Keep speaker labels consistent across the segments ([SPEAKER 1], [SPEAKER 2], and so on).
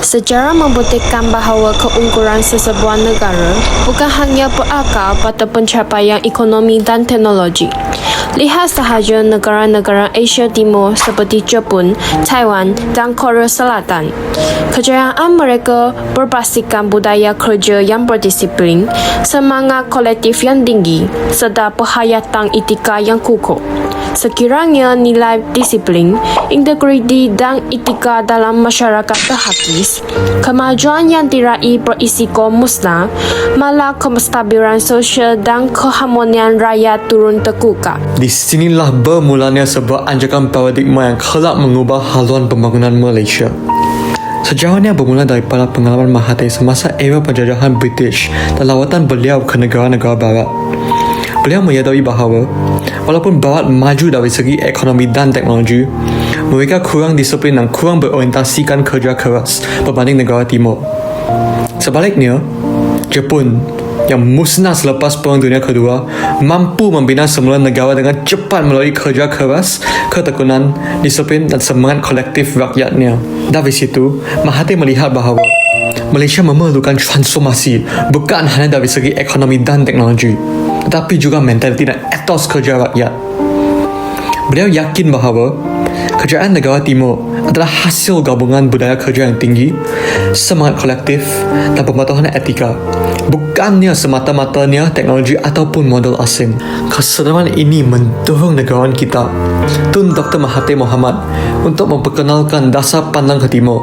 [SPEAKER 1] Sejarah membuktikan bahawa keunggulan sesebuah negara bukan hanya berakar pada pencapaian ekonomi dan teknologi. Lihat sahaja negara-negara Asia Timur seperti Jepun, Taiwan dan Korea Selatan. Kejayaan mereka berbasiskan budaya kerja yang berdisiplin, semangat kolektif yang tinggi serta penghayatan etika yang kukuh. Sekiranya nilai disiplin, integriti dan etika dalam masyarakat terhakis, kemajuan yang diraih berisiko musnah, malah kestabilan sosial dan keharmonian rakyat turun tergugah.
[SPEAKER 2] Di sinilah bermulanya sebuah anjakan paradigma yang kelak mengubah haluan pembangunan Malaysia. Sejarahnya bermula daripada pengalaman Mahathir semasa era penjajahan British dan lawatan beliau ke negara-negara barat. Beliau menyadari bahawa walaupun barat maju dari segi ekonomi dan teknologi, mereka kurang disiplin dan kurang berorientasikan kerja keras berbanding negara timur. Sebaliknya, Jepun yang musnah selepas Perang Dunia Kedua mampu membina semula negara dengan cepat melalui kerja keras, ketekunan, disiplin dan semangat kolektif rakyatnya. Dari situ, Mahathir melihat bahawa Malaysia memerlukan transformasi bukan hanya dari segi ekonomi dan teknologi, tetapi juga mentaliti dan etos kerja rakyat. Beliau yakin bahawa kejayaan negara timur adalah hasil gabungan budaya kerja yang tinggi, semangat kolektif dan pematuhan etika, bukannya semata-matanya teknologi ataupun modal asing. Kesedaran ini mendorong negarawan kita, Tun Dr. Mahathir Mohamad, untuk memperkenalkan dasar pandang ke timur,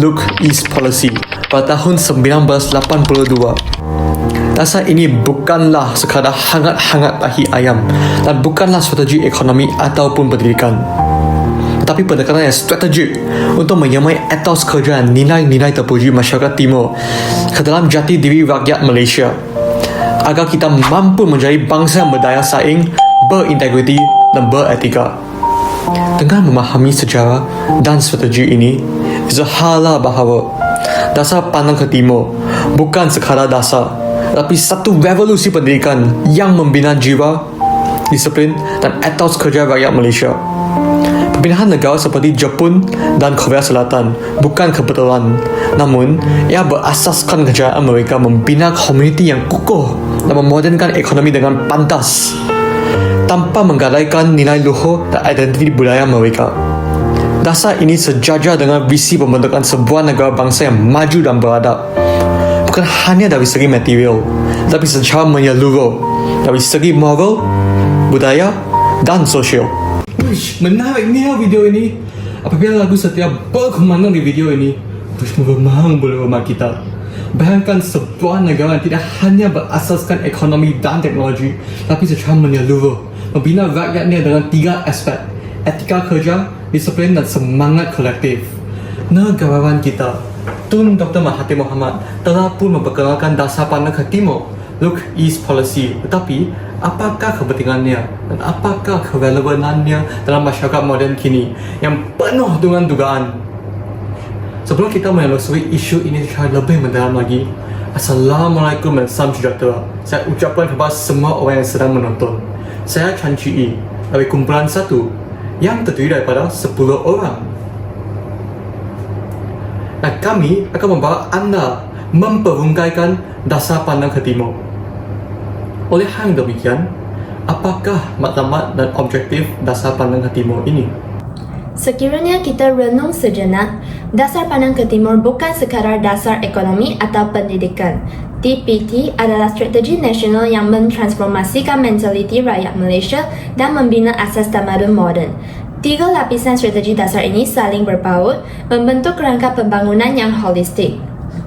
[SPEAKER 2] Look East Policy, pada tahun 1982. Dasar ini bukanlah sekadar hangat-hangat tahi ayam dan bukanlah strategi ekonomi ataupun pendidikan, tetapi pendekatan yang strategik untuk menyamai etos kerja dan nilai-nilai terpuji masyarakat timur ke dalam jati diri rakyat Malaysia, agar kita mampu menjadi bangsa yang berdaya saing, berintegriti dan beretika. Dengan memahami sejarah dan strategi ini, izaharlah bahawa dasar pandang ke timur bukan sekadar dasar, tapi satu revolusi pendidikan yang membina jiwa, disiplin dan etos kerja rakyat Malaysia. Pembinaan negara seperti Jepun dan Korea Selatan bukan kebetulan, namun ia berasaskan kejayaan mereka membina komuniti yang kukuh dan memodernkan ekonomi dengan pantas, tanpa menggadaikan nilai luhur dan identiti budaya mereka. Dasar ini sejajar dengan visi pembentukan sebuah negara bangsa yang maju dan beradab, bukan hanya dari segi material, tapi secara menyeluruh dari segi moral, budaya dan sosial. Uish, menariknya video ini. Apabila lagu Setia berkumandang di video ini, terus meremang bulu rumah kita. Bayangkan sebuah negara yang tidak hanya berasaskan ekonomi dan teknologi, tapi secara menyeluruh membina rakyatnya dengan 3 aspek: etika kerja, disiplin dan semangat kolektif. Negarawan kita, Tun Dr. Mahathir Mohamad, telah pun memperkenalkan dasar pandang ke timur, Look East Policy. Tetapi, apakah kepentingannya dan apakah kerelevanannya dalam masyarakat moden kini yang penuh dengan dugaan? Sebelum kita menelusuri isu ini secara lebih mendalam lagi, Assalamualaikum dan salam sejahtera. Saya ucapkan kepada semua orang yang sedang menonton. Saya Chan Chi dari kumpulan 1 yang terdiri daripada 10 orang. Dan kami akan membawa anda memperungkaikan dasar pandang ke timur. Oleh hal yang demikian, apakah matlamat dan objektif dasar pandang ke timur ini?
[SPEAKER 3] Sekiranya kita renung sejenak, dasar pandang ke timur bukan sekadar dasar ekonomi atau pendidikan. DPT adalah strategi nasional yang mentransformasikan mentaliti rakyat Malaysia dan membina asas tamadun moden. 3 lapisan strategi dasar ini saling berpaut, membentuk kerangka pembangunan yang holistik.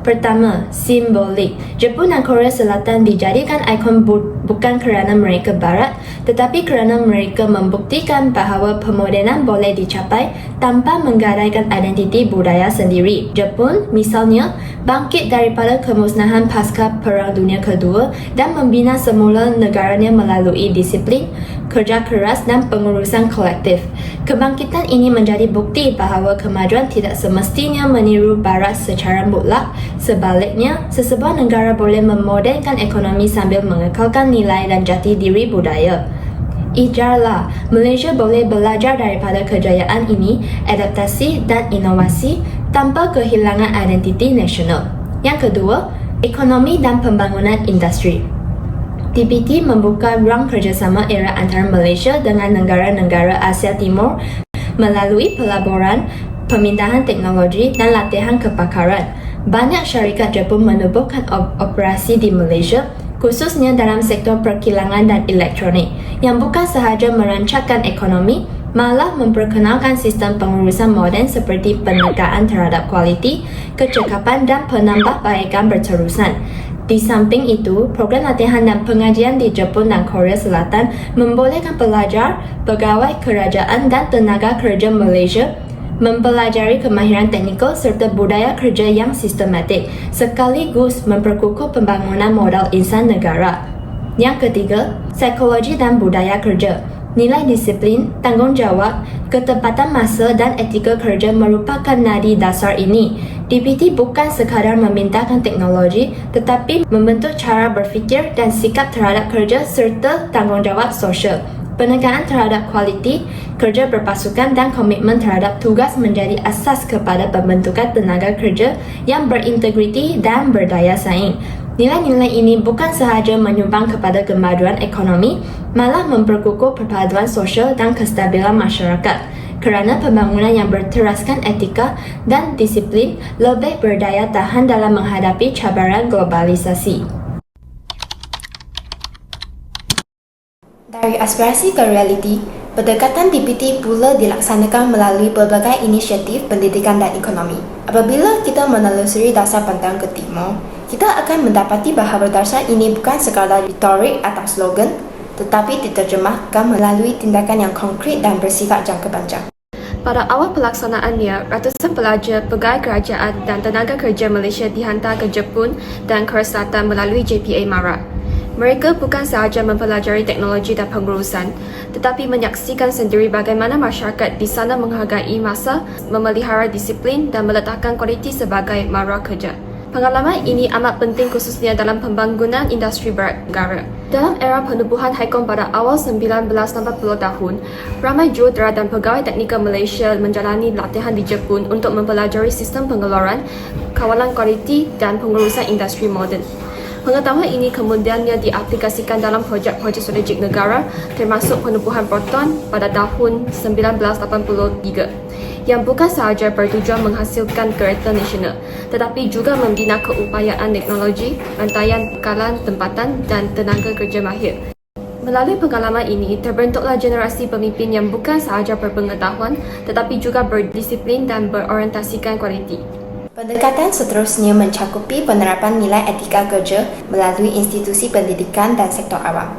[SPEAKER 3] Pertama, simbolik. Jepun dan Korea Selatan dijadikan ikon bukan kerana mereka barat, tetapi kerana mereka membuktikan bahawa pemodenan boleh dicapai tanpa menggadaikan identiti budaya sendiri. Jepun, misalnya, bangkit daripada kemusnahan pasca Perang Dunia Kedua dan membina semula negaranya melalui disiplin, kerja keras dan pengurusan kolektif. Kebangkitan ini menjadi bukti bahawa kemajuan tidak semestinya meniru barat secara mutlak. Sebaliknya, sesebuah negara boleh memodernkan ekonomi sambil mengekalkan nilai dan jati diri budaya. Ijarlah, Malaysia boleh belajar daripada kejayaan ini, adaptasi dan inovasi tanpa kehilangan identiti nasional. Yang kedua, ekonomi dan pembangunan industri. DPT membuka ruang kerjasama era antara Malaysia dengan negara-negara Asia Timur melalui pelaburan, pemindahan teknologi dan latihan kepakaran. Banyak syarikat Jepun menubuhkan operasi di Malaysia, khususnya dalam sektor perkilangan dan elektronik, yang bukan sahaja merancangkan ekonomi, malah memperkenalkan sistem pengurusan moden seperti penegaan terhadap kualiti, kecekapan dan penambahbaikan berterusan. Di samping itu, program latihan dan pengajian di Jepun dan Korea Selatan membolehkan pelajar, pegawai kerajaan dan tenaga kerja Malaysia mempelajari kemahiran teknikal serta budaya kerja yang sistematik, sekaligus memperkukuh pembangunan modal insan negara. Yang ketiga, psikologi dan budaya kerja. Nilai disiplin, tanggungjawab, ketepatan masa dan etika kerja merupakan nadi dasar ini. DPT bukan sekadar memintakan teknologi, tetapi membentuk cara berfikir dan sikap terhadap kerja serta tanggungjawab sosial. Penekangan terhadap kualiti, kerja berpasukan dan komitmen terhadap tugas menjadi asas kepada pembentukan tenaga kerja yang berintegriti dan berdaya saing. Nilai-nilai ini bukan sahaja menyumbang kepada kemajuan ekonomi, malah memperkukuh perpaduan sosial dan kestabilan masyarakat. Kerana pembangunan yang berteraskan etika dan disiplin lebih berdaya tahan dalam menghadapi cabaran globalisasi. Dari aspirasi ke realiti, pendekatan DPT pula dilaksanakan melalui berbagai inisiatif pendidikan dan ekonomi. Apabila kita menelusuri dasar pandang ke timur, kita akan mendapati bahawa dasar ini bukan sekadar retorik atau slogan, tetapi diterjemahkan melalui tindakan yang konkret dan bersifat jangka panjang.
[SPEAKER 1] Pada awal pelaksanaannya, ratusan pelajar, pegawai kerajaan dan tenaga kerja Malaysia dihantar ke Jepun dan Korea Selatan melalui JPA MARA. Mereka bukan sahaja mempelajari teknologi dan pengurusan, tetapi menyaksikan sendiri bagaimana masyarakat di sana menghargai masa, memelihara disiplin dan meletakkan kualiti sebagai mara kerja. Pengalaman ini amat penting khususnya dalam pembangunan industri berat negara. Dalam era penubuhan Haikon pada awal 1980 tahun, ramai jurutera dan pegawai teknikal Malaysia menjalani latihan di Jepun untuk mempelajari sistem pengeluaran, kawalan kualiti dan pengurusan industri moden. Pengetahuan ini kemudiannya diaplikasikan dalam projek-projek strategik negara termasuk penubuhan proton pada tahun 1983 yang bukan sahaja bertujuan menghasilkan kereta nasional tetapi juga membina keupayaan teknologi, rantaian bekalan tempatan dan tenaga kerja mahir. Melalui pengalaman ini, terbentuklah generasi pemimpin yang bukan sahaja berpengetahuan tetapi juga berdisiplin dan berorientasikan kualiti.
[SPEAKER 3] Pendekatan seterusnya mencakupi penerapan nilai etika kerja melalui institusi pendidikan dan sektor awam.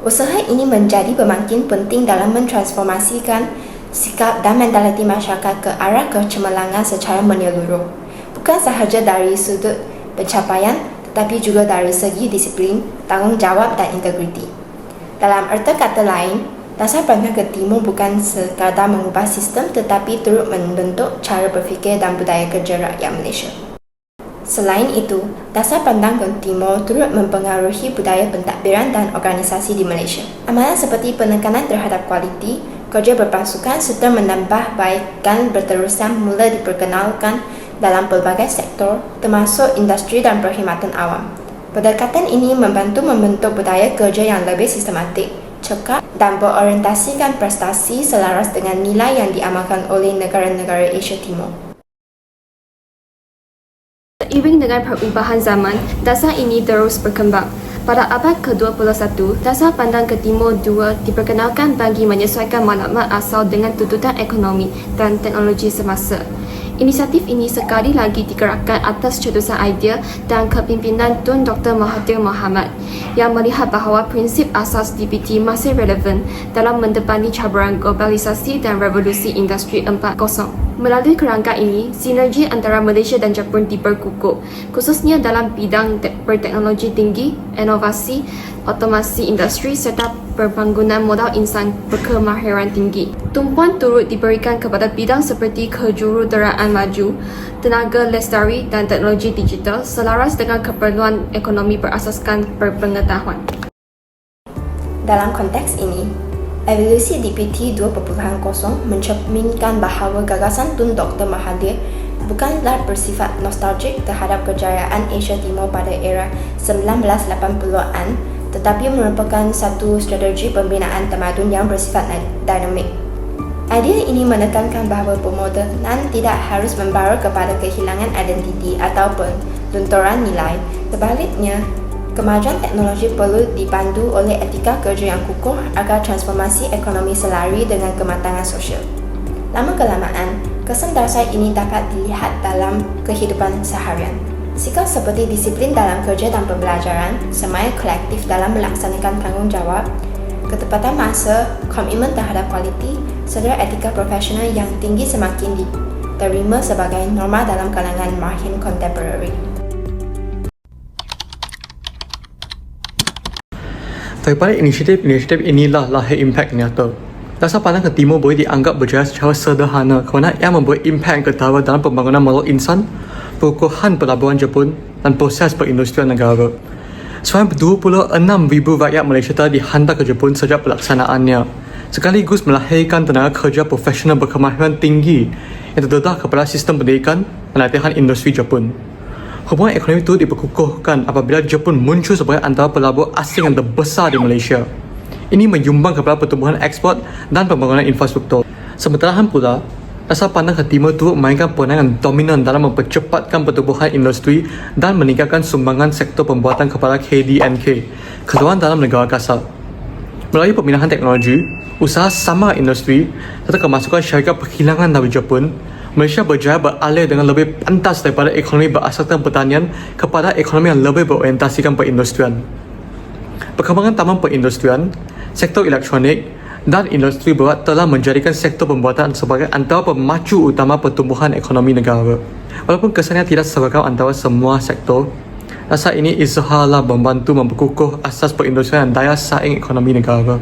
[SPEAKER 3] Usaha ini menjadi pemangkin penting dalam mentransformasikan sikap dan mentaliti masyarakat ke arah kecemerlangan secara menyeluruh. Bukan sahaja dari sudut pencapaian, tetapi juga dari segi disiplin, tanggungjawab dan integriti. Dalam erti kata lain, dasar pandang ke timur bukan sekadar mengubah sistem tetapi turut membentuk cara berfikir dan budaya kerja rakyat Malaysia. Selain itu, dasar pandang ke timur turut mempengaruhi budaya pentadbiran dan organisasi di Malaysia. Amalan seperti penekanan terhadap kualiti, kerja berpasukan serta menambahbaikan berterusan mula diperkenalkan dalam pelbagai sektor termasuk industri dan perkhidmatan awam. Pendekatan ini membantu membentuk budaya kerja yang lebih sistematik, cekap dan berorientasikan prestasi selaras dengan nilai yang diamalkan oleh negara-negara Asia Timur.
[SPEAKER 1] Seiring dengan perubahan zaman, dasar ini terus berkembang. Pada abad ke-21, dasar pandang ke Timur II diperkenalkan bagi menyesuaikan maklumat asal dengan tuntutan ekonomi dan teknologi semasa. Inisiatif ini sekali lagi digerakkan atas cetusan idea dan kepimpinan Tun Dr. Mahathir Mohamad yang melihat bahawa prinsip asas DPT masih relevan dalam mendepani cabaran globalisasi dan revolusi industri 4.0. Melalui kerangka ini, sinergi antara Malaysia dan Jepun diperkukuh, khususnya dalam bidang berteknologi tinggi, inovasi, otomasi industri serta pembangunan modal insan berkemahiran tinggi. Tumpuan turut diberikan kepada bidang seperti kejuruteraan maju, tenaga lestari dan teknologi digital selaras dengan keperluan ekonomi berasaskan berpengetahuan.
[SPEAKER 3] Dalam konteks ini, evolusi DPT 2.0 mencerminkan bahawa gagasan Tun Dr. Mahathir bukanlah bersifat nostalgik terhadap kejayaan Asia Timur pada era 1980-an, tetapi merupakan satu strategi pembinaan tamadun yang bersifat dinamik. Idea ini menekankan bahawa pemodenan tidak harus membawa kepada kehilangan identiti atau pelunturan nilai. Sebaliknya, kemajuan teknologi perlu dipandu oleh etika kerja yang kukuh agar transformasi ekonomi selari dengan kematangan sosial. Lama-kelamaan, kesan dasar ini dapat dilihat dalam kehidupan seharian. Sikap seperti disiplin dalam kerja dan pembelajaran, semangat kolektif dalam melaksanakan tanggungjawab, ketepatan masa, komitmen terhadap kualiti, serta etika profesional yang tinggi semakin diterima sebagai norma dalam kalangan marhin kontemporari.
[SPEAKER 2] Daripada inisiatif inilah lahir impak nyata. Dasar pandang ke timur boleh dianggap berjaya secara sederhana kerana ia membuat impak yang ketara dalam pembangunan makhluk insan, perukuhan pelabuhan Jepun dan proses perindustrian negara. Sebanyak 26,000 rakyat Malaysia telah dihantar ke Jepun sejak pelaksanaannya, sekaligus melahirkan tenaga kerja profesional berkemahiran tinggi yang terdedah kepada sistem pendidikan dan latihan industri Jepun. Hubungan ekonomi itu diperkukuhkan apabila Jepun muncul sebagai antara pelabur asing yang terbesar di Malaysia. Ini menyumbang kepada pertumbuhan ekspor dan pembangunan infrastruktur. Sementara pula, dasar pandang ke timur turut memainkan peranan yang dominan dalam mempercepatkan pertumbuhan industri dan meningkatkan sumbangan sektor pembuatan kepada KDNK, keseluruhan dalam negara kasar. Melalui pembinaan teknologi, usaha sama industri serta kemasukan syarikat perkilangan dari Jepun, Malaysia berjaya beralih dengan lebih pantas daripada ekonomi berasaskan pertanian kepada ekonomi yang lebih berorientasikan perindustrian. Perkembangan taman perindustrian, sektor elektronik dan industri berat telah menjadikan sektor pembuatan sebagai antara pemacu utama pertumbuhan ekonomi negara. Walaupun kesannya tidak seragam antara semua sektor, dasar ini izharlah membantu memperkukuh asas perindustrian dan daya saing ekonomi negara.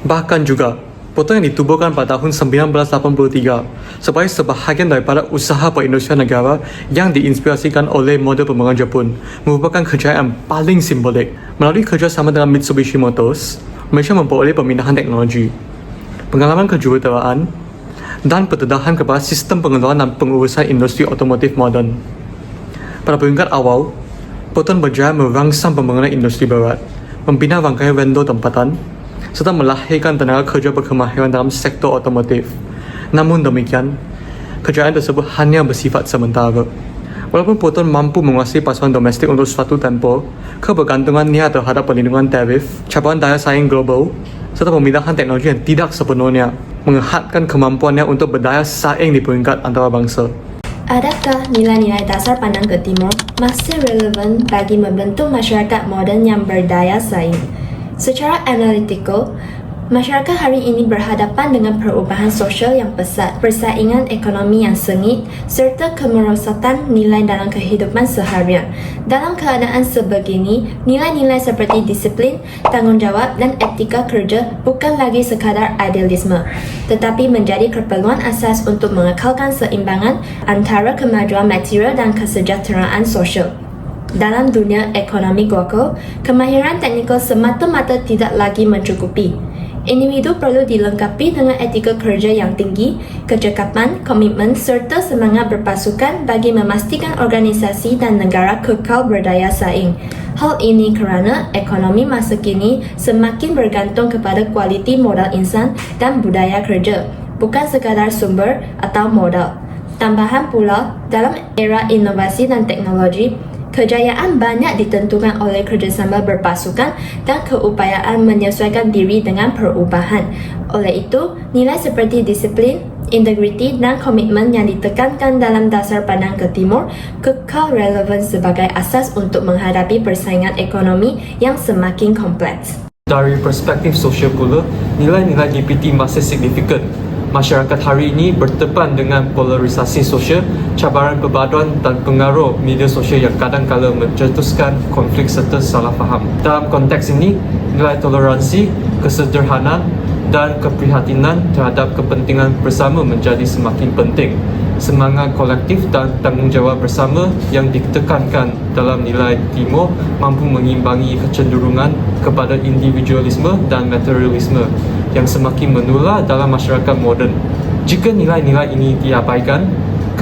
[SPEAKER 2] Bahkan juga, potong yang ditubuhkan pada tahun 1983 sebagai sebahagian daripada usaha perindustrian negara yang diinspirasikan oleh model pembangunan Jepun merupakan kejayaan yang paling simbolik. Melalui kerjasama dengan Mitsubishi Motors, Malaysia memperoleh pemindahan teknologi, pengalaman kejuruteraan dan pendedahan kepada sistem pengeluaran dan pengurusan industri otomotif moden. Pada peringkat awal, Proton berjaya merangsang pembangunan industri berat, membina rangkaian vendor tempatan serta melahirkan tenaga kerja berkemahiran dalam sektor otomotif. Namun demikian, kejayaan tersebut hanya bersifat sementara. Walaupun Proton mampu menguasai pasaran domestik untuk suatu tempoh, kebergantungannya terhadap perlindungan tarif, cabaran daya saing global serta pemindahan teknologi yang tidak sepenuhnya menghadkan kemampuannya untuk berdaya saing di peringkat antarabangsa.
[SPEAKER 3] Adakah nilai-nilai dasar pandang ke timur masih relevan bagi membentuk masyarakat moden yang berdaya saing? Secara analitikal, masyarakat hari ini berhadapan dengan perubahan sosial yang pesat, persaingan ekonomi yang sengit, serta kemerosotan nilai dalam kehidupan seharian. Dalam keadaan sebegini, nilai-nilai seperti disiplin, tanggungjawab dan etika kerja bukan lagi sekadar idealisme, tetapi menjadi keperluan asas untuk mengekalkan seimbangan antara kemajuan material dan kesejahteraan sosial. Dalam dunia ekonomi global, kemahiran teknikal semata-mata tidak lagi mencukupi. Individu perlu dilengkapi dengan etika kerja yang tinggi, kecekapan, komitmen serta semangat berpasukan bagi memastikan organisasi dan negara kekal berdaya saing. Hal ini kerana ekonomi masa kini semakin bergantung kepada kualiti modal insan dan budaya kerja, bukan sekadar sumber atau modal. Tambahan pula, dalam era inovasi dan teknologi, kejayaan banyak ditentukan oleh kerjasama berpasukan dan keupayaan menyesuaikan diri dengan perubahan. Oleh itu, nilai seperti disiplin, integriti dan komitmen yang ditekankan dalam dasar pandang ke timur kekal relevan sebagai asas untuk menghadapi persaingan ekonomi yang semakin kompleks.
[SPEAKER 4] Dari perspektif sosial pula, nilai-nilai GPT masih signifikan. Masyarakat hari ini berdepan dengan polarisasi sosial, cabaran perpaduan dan pengaruh media sosial yang kadang-kala mencetuskan konflik serta salah faham. Dalam konteks ini, nilai toleransi, kesederhanaan dan keprihatinan terhadap kepentingan bersama menjadi semakin penting. Semangat kolektif dan tanggungjawab bersama yang ditekankan dalam nilai timur mampu mengimbangi kecenderungan kepada individualisme dan materialisme yang semakin menular dalam masyarakat moden. Jika nilai-nilai ini diabaikan,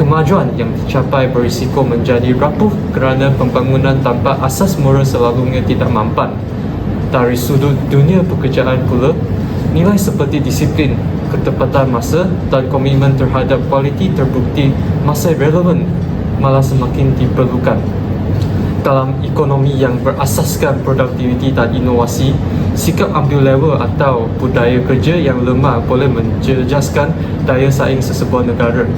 [SPEAKER 4] Kemajuan yang dicapai berisiko menjadi rapuh kerana pembangunan tanpa asas moral selalunya tidak mampan. Dari sudut dunia pekerjaan pula, nilai seperti disiplin, ketepatan masa dan komitmen terhadap kualiti terbukti masih relevan, malah semakin diperlukan. Dalam ekonomi yang berasaskan produktiviti dan inovasi, sikap ambil level atau budaya kerja yang lemah boleh menjejaskan daya saing sesebuah negara.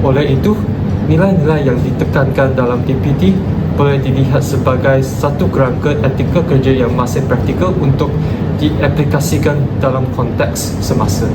[SPEAKER 4] Oleh itu, nilai-nilai yang ditekankan dalam TPT boleh dilihat sebagai satu kerangka etika kerja yang masih praktikal untuk diaplikasikan dalam konteks semasa.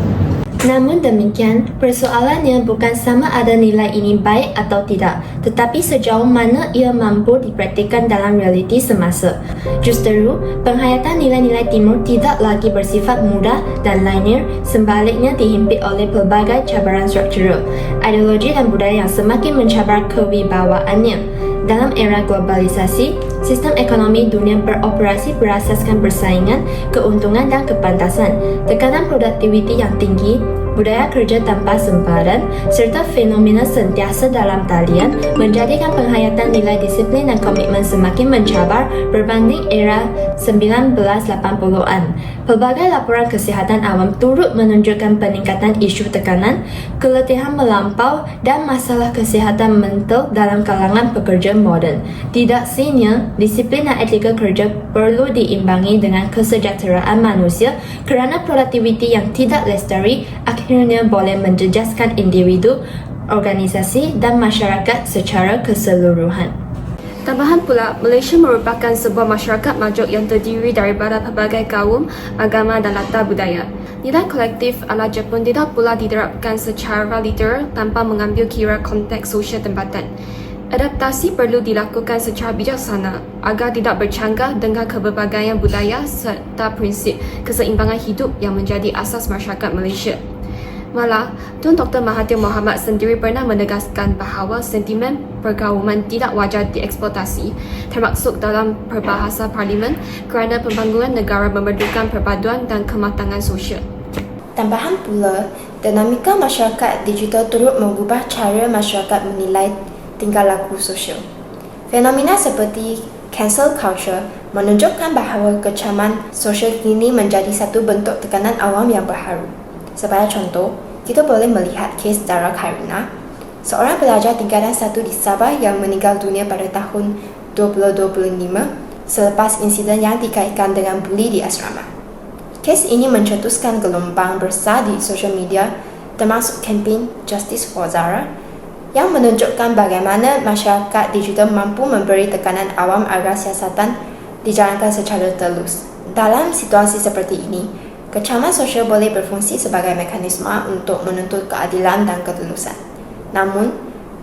[SPEAKER 3] Namun demikian, persoalannya bukan sama ada nilai ini baik atau tidak, tetapi sejauh mana ia mampu dipraktikkan dalam realiti semasa. Justeru, penghayatan nilai-nilai timur tidak lagi bersifat mudah dan linear, sebaliknya dihimpit oleh pelbagai cabaran struktural, ideologi dan budaya yang semakin mencabar kewibawaannya. Dalam era globalisasi, sistem ekonomi dunia beroperasi berasaskan persaingan, keuntungan dan kepantasan, tekanan produktiviti yang tinggi, budaya kerja tanpa sempadan, serta fenomena sentiasa dalam talian menjadikan penghayatan nilai disiplin dan komitmen semakin mencabar berbanding era 1980-an. Pelbagai laporan kesihatan awam turut menunjukkan peningkatan isu tekanan, keletihan melampau dan masalah kesihatan mental dalam kalangan pekerja moden. Tidak senior, disiplin dan etika kerja perlu diimbangi dengan kesejahteraan manusia kerana produktiviti yang tidak lestari akhirnya boleh menjejaskan individu, organisasi dan masyarakat secara keseluruhan.
[SPEAKER 1] Tambahan pula, Malaysia merupakan sebuah masyarakat majuk yang terdiri daripada pelbagai kaum, agama dan latar budaya. Nilai kolektif ala Jepun tidak pula diterapkan secara literal tanpa mengambil kira konteks sosial tempatan. Adaptasi perlu dilakukan secara bijaksana agar tidak bercanggah dengan keberbagaian budaya serta prinsip keseimbangan hidup yang menjadi asas masyarakat Malaysia. Malah, Tun Dr. Mahathir Mohamad sendiri pernah menegaskan bahawa sentimen perkauman tidak wajar dieksploitasi, termasuk dalam perbahasan parlimen kerana pembangunan negara memerlukan perpaduan dan kematangan sosial.
[SPEAKER 3] Tambahan pula, dinamika masyarakat digital turut mengubah cara masyarakat menilai tingkah laku sosial. Fenomena seperti cancel culture menunjukkan bahawa kecaman sosial kini menjadi satu bentuk tekanan awam yang berharu. Sebagai contoh, kita boleh melihat kes Dara Khairina, seorang pelajar tingkatan 1 di Sabah yang meninggal dunia pada tahun 2025 selepas insiden yang dikaitkan dengan buli di asrama. Kes ini mencetuskan gelombang besar di sosial media, termasuk kempen Justice for Zara, yang menunjukkan bagaimana masyarakat digital mampu memberi tekanan awam agar siasatan dijalankan secara telus. Dalam situasi seperti ini, kecaman sosial boleh berfungsi sebagai mekanisme untuk menuntut keadilan dan ketulusan. Namun,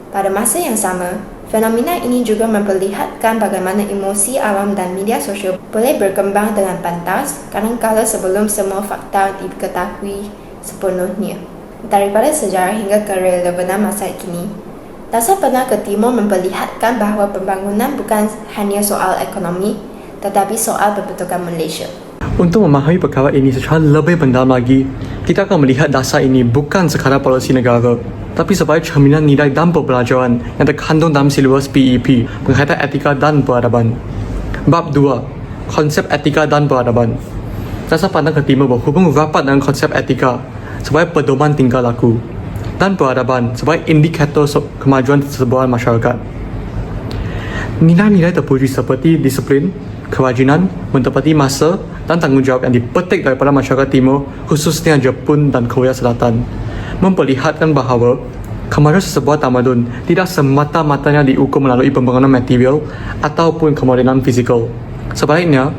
[SPEAKER 3] pada masa yang sama, fenomena ini juga memperlihatkan bagaimana emosi awam dan media sosial boleh berkembang dengan pantas kadangkala sebelum semua fakta diketahui sepenuhnya. Daripada sejarah hingga kerelevanan masa kini, Dasar Pernah ke Timur memperlihatkan bahawa pembangunan bukan hanya soal ekonomi, tetapi soal pembentukan Malaysia.
[SPEAKER 2] Untuk memahami perkara ini secara lebih mendalam lagi, kita akan melihat dasar ini bukan sekadar polisi negara, tapi sebagai cerminan nilai dan pembelajaran yang terkandung dalam silibus PEP berkaitan etika dan peradaban. Bab 2. Konsep etika dan peradaban. Dasar Pandang ke Timur berhubung rapat dengan konsep etika sebagai pedoman tingkah laku dan peradaban sebagai indikator kemajuan sebuah masyarakat. Nilai-nilai terpuji seperti disiplin, kewajinan, mentepati masa dan tanggungjawab yang dipetik daripada masyarakat timur, khususnya Jepun dan Korea Selatan, memperlihatkan bahawa kemajuan sesebuah tamadun tidak semata-matanya diukur melalui pembangunan material ataupun kemodenan fizikal. Sebaliknya,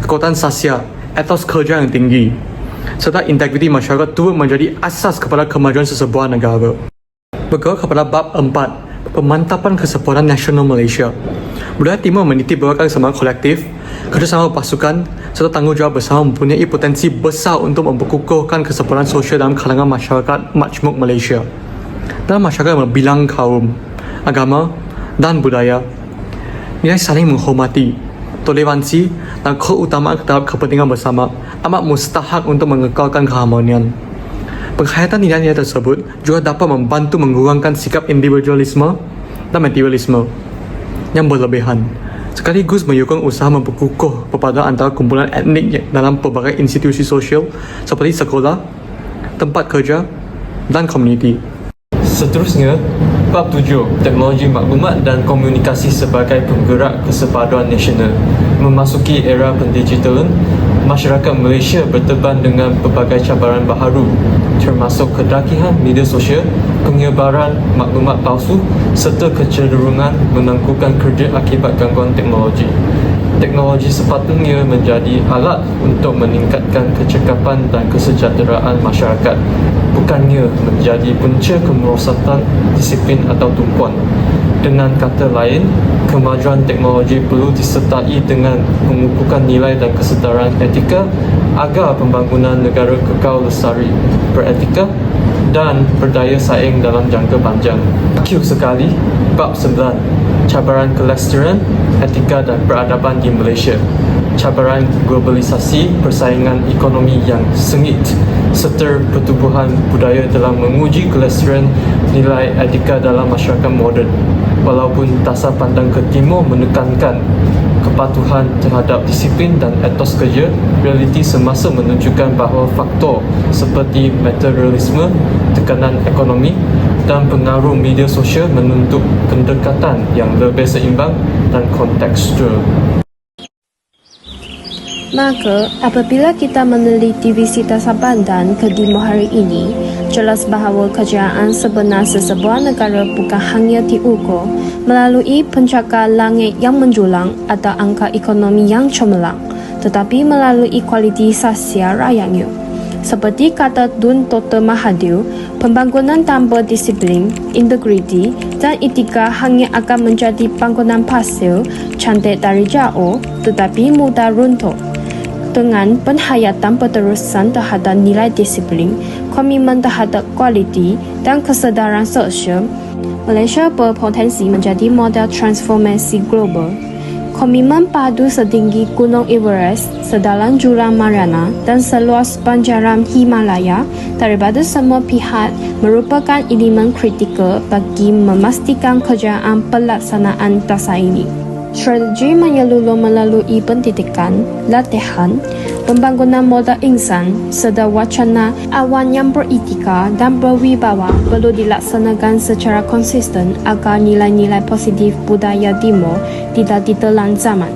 [SPEAKER 2] kekuatan sasial, etos kerja yang tinggi, serta integriti masyarakat turut menjadi asas kepada kemajuan sesebuah negara. Bergerak kepada bab 4, pemantapan kesempurnaan nasional Malaysia. Budaya Timur meniti beratkan keseimbangan kolektif, kerjasama pasukan serta tanggungjawab bersama mempunyai potensi besar untuk memperkukuhkan kesempurnaan sosial dalam kalangan masyarakat majmuk Malaysia. Dalam masyarakat yang berbilang kaum, agama dan budaya, nilai saling menghormati, toleransi dan keutamaan terhadap kepentingan bersama amat mustahak untuk mengekalkan keharmonian. Penghayatan nilai-nilai tersebut juga dapat membantu mengurangkan sikap individualisme dan materialisme yang berlebihan, sekaligus menyokong usaha memperkukuh perpaduan antara kumpulan etnik dalam pelbagai institusi sosial seperti sekolah, tempat kerja dan komuniti.
[SPEAKER 4] Seterusnya, bab 7, teknologi maklumat dan komunikasi sebagai penggerak kesepaduan nasional. Memasuki era pendigitalan, masyarakat Malaysia berteban dengan pelbagai cabaran baharu, termasuk kedakihan media sosial, penyebaran maklumat palsu serta kecenderungan menangguhkan kerja akibat gangguan teknologi. Teknologi sepatutnya menjadi alat untuk meningkatkan kecekapan dan kesejahteraan masyarakat, bukannya menjadi punca kemerosotan disiplin atau tumpuan. Dengan kata lain, kemajuan teknologi perlu disertai dengan pengukuhan nilai dan kesedaran etika agar pembangunan negara kekal lestari, beretika dan berdaya saing dalam jangka panjang. Akhir sekali, bab 9, cabaran kelestarian, etika dan peradaban di Malaysia. Cabaran globalisasi, persaingan ekonomi yang sengit serta pertubuhan budaya dalam menguji kelestarian nilai etika dalam masyarakat moden. Walaupun dasar pandang ke timur menekankan kepatuhan terhadap disiplin dan etos kerja, realiti semasa menunjukkan bahawa faktor seperti materialisme, tekanan ekonomi dan pengaruh media sosial menuntut pendekatan yang lebih seimbang dan kontekstual.
[SPEAKER 1] Maka, apabila kita meneliti visi dasar pandan ke timur hari ini, jelas bahawa kejayaan sebenar sesebuah negara bukan hanya diukur melalui pencakar langit yang menjulang atau angka ekonomi yang cemerlang, tetapi melalui kualiti sosial rakyatnya. Seperti kata Tun Dr. Mahathir, pembangunan tanpa disiplin, integriti dan etika hanya akan menjadi bangunan pasir cantik dari jauh tetapi mudah runtuh. Dengan penghayatan berterusan terhadap nilai disiplin, komitmen terhadap kualiti dan kesedaran sosial, Malaysia berpotensi menjadi model transformasi global. Komitmen padu setinggi Gunung Everest, sedalam Jurang Mariana dan seluas panjaran Himalaya daripada semua pihak merupakan elemen kritikal bagi memastikan kejayaan pelaksanaan dasar ini. Strategi menyeluruh melalui pendidikan, latihan, pembangunan modal insan serta wacana awan yang beretika dan berwibawa perlu dilaksanakan secara konsisten agar nilai-nilai positif budaya timur tidak ditelan zaman.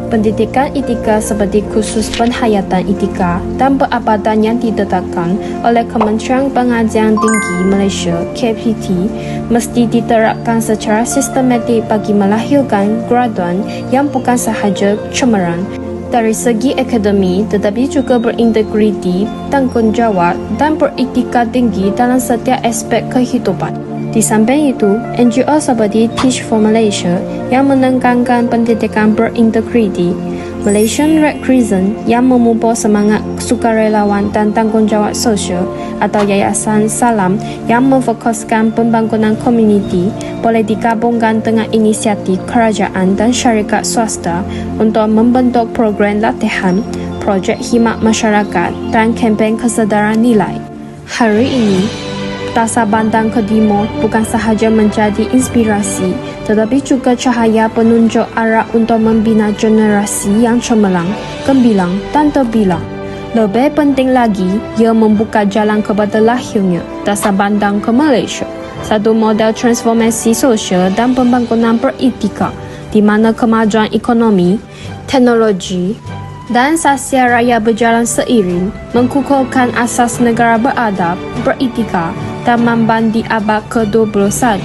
[SPEAKER 1] Pendidikan etika seperti kursus penghayatan etika dan perabadan yang ditetapkan oleh Kementerian Pengajian Tinggi Malaysia (KPT) mesti diterapkan secara sistematik bagi melahirkan graduan yang bukan sahaja cemerlang dari segi akademi tetapi juga berintegriti, tanggungjawab dan beretika tinggi dalam setiap aspek kehidupan. Di samping itu, NGO seperti Teach for Malaysia yang menekankan pendidikan berintegriti, Malaysian Red Crescent yang memupuk semangat sukarelawan dan tanggungjawab sosial, atau Yayasan Salam yang memfokuskan pembangunan komuniti boleh digabungkan dengan inisiatif kerajaan dan syarikat swasta untuk membentuk program latihan, projek khidmat masyarakat dan kempen kesedaran nilai. Hari ini, Dasar Bandang ke Timur bukan sahaja menjadi inspirasi tetapi juga cahaya penunjuk arah untuk membina generasi yang cemerlang, gemilang dan terbilang. Lebih penting lagi, ia membuka jalan kepada lahirnya Dasar Bandang ke Malaysia, satu model transformasi sosial dan pembangunan beretika di mana kemajuan ekonomi, teknologi dan sosial raya berjalan seiring, mengukuhkan asas negara beradab, beretika dan mamban di abad ke-21.